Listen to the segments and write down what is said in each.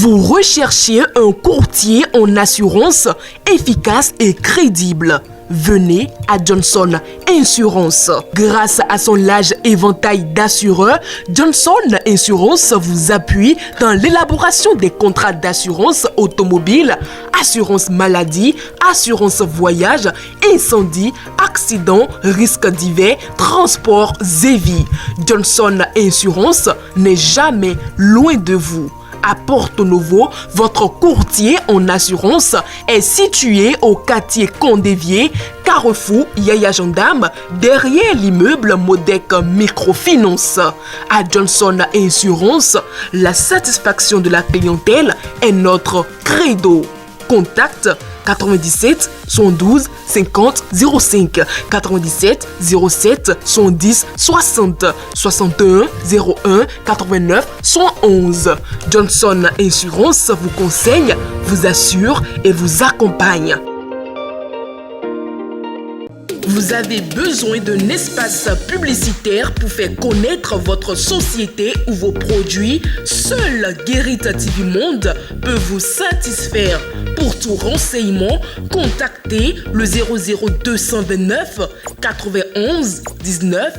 Vous recherchez un courtier en assurance efficace et crédible. Venez à Johnson Insurance. Grâce à son large éventail d'assureurs, Johnson Insurance vous appuie dans l'élaboration des contrats d'assurance automobile, assurance maladie, assurance voyage, incendie, accident, risques divers, transports et vie. Johnson Insurance n'est jamais loin de vous. À Porto Novo, votre courtier en assurance est situé au quartier Condévier, Carrefour Yaya Gendarme, derrière l'immeuble Modec Microfinance. À Johnson Insurance, la satisfaction de la clientèle est notre credo. Contact 97 112 50 05 97 07 110 60 61 01 89 111. Johnson Insurance vous conseille, vous assure et vous accompagne. Vous avez besoin d'un espace publicitaire pour faire connaître votre société ou vos produits? Seul Guérit TV Monde peut vous satisfaire. Pour tout renseignement, contactez le 00229 91 19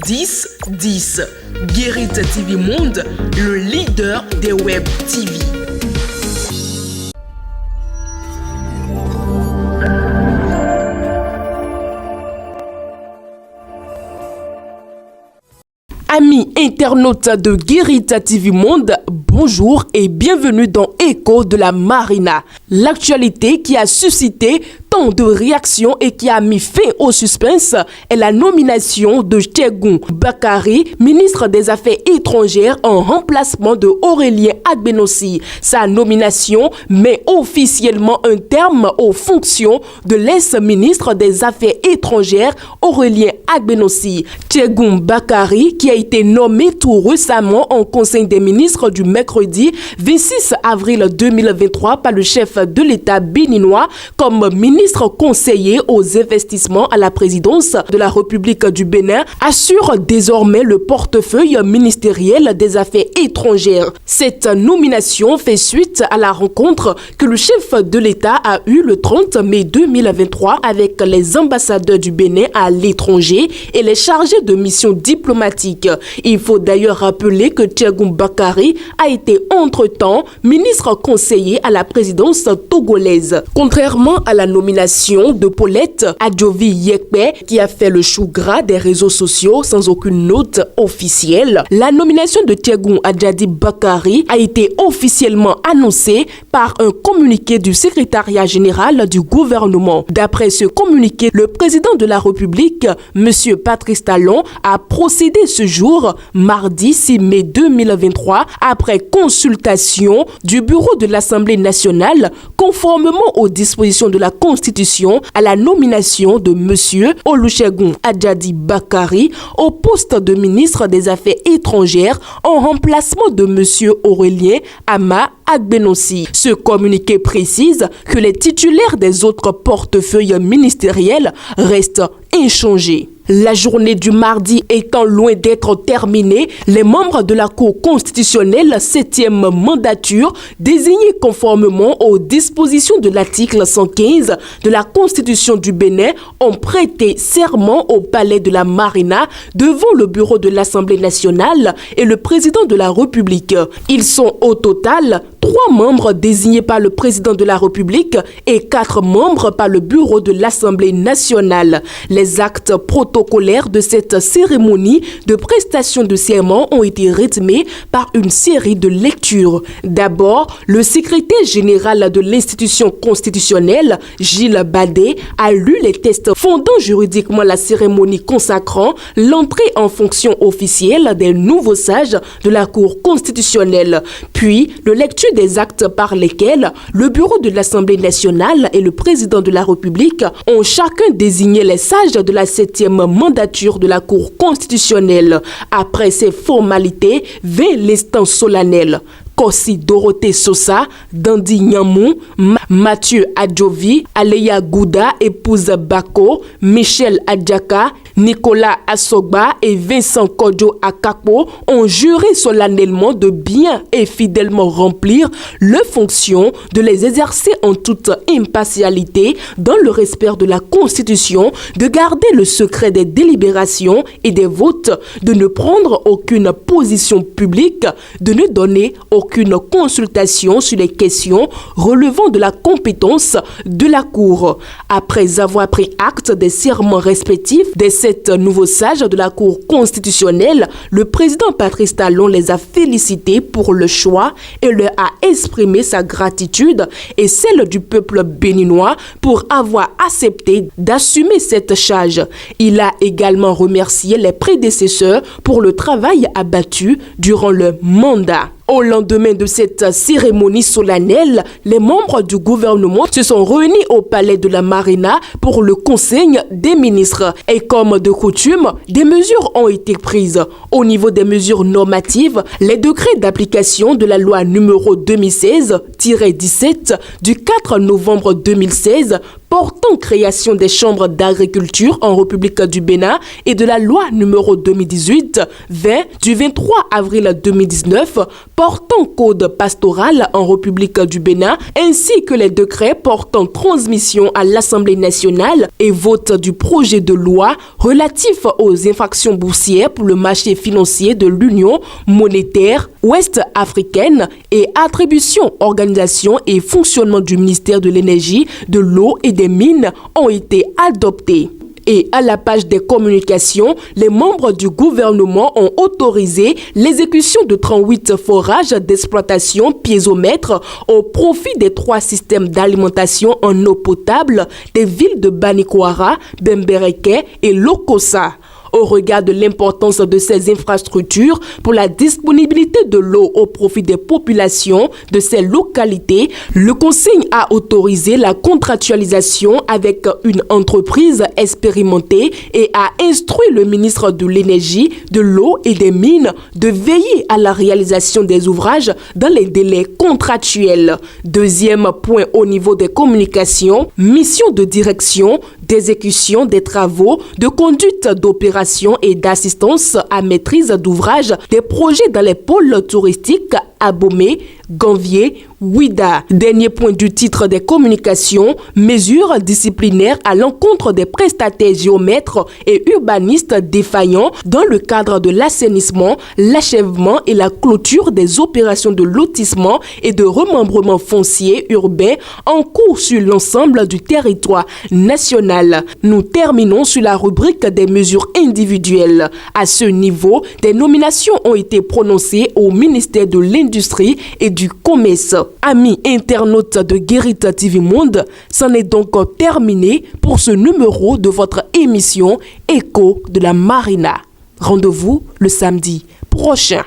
10 10. Guérit TV Monde, le leader des web TV. Amis internautes de Guérit TV Monde, bonjour et bienvenue dans Écho de la Marina. L'actualité qui a suscité tant de réactions et qui a mis fin au suspense est la nomination de Tchegoum Bakary, ministre des Affaires étrangères, en remplacement de Aurélien Agbenossi. Sa nomination met officiellement un terme aux fonctions de l'ex-ministre des Affaires étrangères Aurélien Agbenossi. Tchegoum Bakary, qui a été nommé tout récemment en Conseil des ministres du mercredi 26 avril 2023 par le chef de l'État béninois comme ministre conseiller aux investissements à la présidence de la République du Bénin, assure désormais le portefeuille ministériel des Affaires étrangères. Cette nomination fait suite à la rencontre que le chef de l'État a eue le 30 mai 2023 avec les ambassadeurs du Bénin à l'étranger et les chargés de mission diplomatique. Il faut d'ailleurs rappeler que Tchegoum Bakary a été entre-temps ministre conseiller à la présidence togolaise. Contrairement à la nomination de Paulette Adjovi Yekpe, qui a fait le chou gras des réseaux sociaux sans aucune note officielle, la nomination de Tchegoum Adjadi Bakary a été officiellement annoncée par un communiqué du secrétariat général du gouvernement. D'après ce communiqué, le président de la République, M. Patrice Talon, a procédé ce jour, mardi 6 mai 2023, après consultation du bureau de l'Assemblée nationale, conformément aux dispositions de la Constitution, à la nomination de M. Olusegun Adjadi Bakary au poste de ministre des Affaires étrangères en remplacement de M. Aurélien Ama Agbenossi. Ce communiqué précise que les titulaires des autres portefeuilles ministériels restent inchangés. La journée du mardi étant loin d'être terminée, les membres de la Cour constitutionnelle 7e mandature, désignés conformément aux dispositions de l'article 115 de la Constitution du Bénin, ont prêté serment au palais de la Marina devant le bureau de l'Assemblée nationale et le président de la République. Ils sont au total 3 membres désignés par le président de la République et 4 membres par le bureau de l'Assemblée nationale. Les actes protocolaires de cette cérémonie de prestation de serment ont été rythmés par une série de lectures. D'abord, le secrétaire général de l'institution constitutionnelle, Gilles Badé, a lu les textes fondant juridiquement la cérémonie consacrant l'entrée en fonction officielle des nouveaux sages de la Cour constitutionnelle. Puis, le lecture des actes par lesquels le bureau de l'Assemblée nationale et le président de la République ont chacun désigné les sages de la 7e mandature de la Cour constitutionnelle. Après ces formalités, vint l'instant solennel. Kossi Dorothée Sosa, Dandi Nyamou, Mathieu Adjovi, Aleya Gouda, épouse Bako, Michel Adjaka, Nicolas Assogba et Vincent Kodjo Akakpo ont juré solennellement de bien et fidèlement remplir leurs fonctions, de les exercer en toute impartialité dans le respect de la Constitution, de garder le secret des délibérations et des votes, de ne prendre aucune position publique, de ne donner aucune consultation sur les questions relevant de la compétence de la Cour. Après avoir pris acte des serments respectifs des 7 nouveaux sages de la Cour constitutionnelle, le président Patrice Talon les a félicités pour le choix et leur a exprimé sa gratitude et celle du peuple béninois pour avoir accepté d'assumer cette charge. Il a également remercié les prédécesseurs pour le travail abattu durant leur mandat. Au lendemain de cette cérémonie solennelle, les membres du gouvernement se sont réunis au palais de la Marina pour le conseil des ministres. Et comme de coutume, des mesures ont été prises. Au niveau des mesures normatives, les décrets d'application de la loi numéro 2016-17 du 4 novembre 2016 portant création des chambres d'agriculture en République du Bénin et de la loi numéro 2018-20 du 23 avril 2019 portant code pastoral en République du Bénin, ainsi que les décrets portant transmission à l'Assemblée nationale et vote du projet de loi relatif aux infractions boursières pour le marché financier de l'Union monétaire ouest-africaine et attribution, organisation et fonctionnement du ministère de l'Énergie, de l'eau et des mines ont été adoptés. Et à la page des communications, les membres du gouvernement ont autorisé l'exécution de 38 forages d'exploitation piézomètre au profit des 3 systèmes d'alimentation en eau potable des villes de Banikwara, Bembereke et Lokossa. Au regard de l'importance de ces infrastructures pour la disponibilité de l'eau au profit des populations de ces localités, le Conseil a autorisé la contractualisation avec une entreprise expérimentée et a instruit le ministre de l'Énergie, de l'eau et des Mines de veiller à la réalisation des ouvrages dans les délais contractuels. Deuxième point au niveau des communications, mission de direction, d'exécution des travaux, de conduite d'opérations et d'assistance à maîtrise d'ouvrage des projets dans les pôles touristiques Abomey, Ganvier, Ouida. Dernier point du titre des communications, mesures disciplinaires à l'encontre des prestataires géomètres et urbanistes défaillants dans le cadre de l'assainissement, l'achèvement et la clôture des opérations de lotissement et de remembrement foncier urbain en cours sur l'ensemble du territoire national. Nous terminons sur la rubrique des mesures individuelles. À ce niveau, des nominations ont été prononcées au ministère de l'Industrie et du Commerce. Amis internautes de Guérita TV Monde, c'en est donc terminé pour ce numéro de votre émission Écho de la Marina. Rendez-vous le samedi prochain.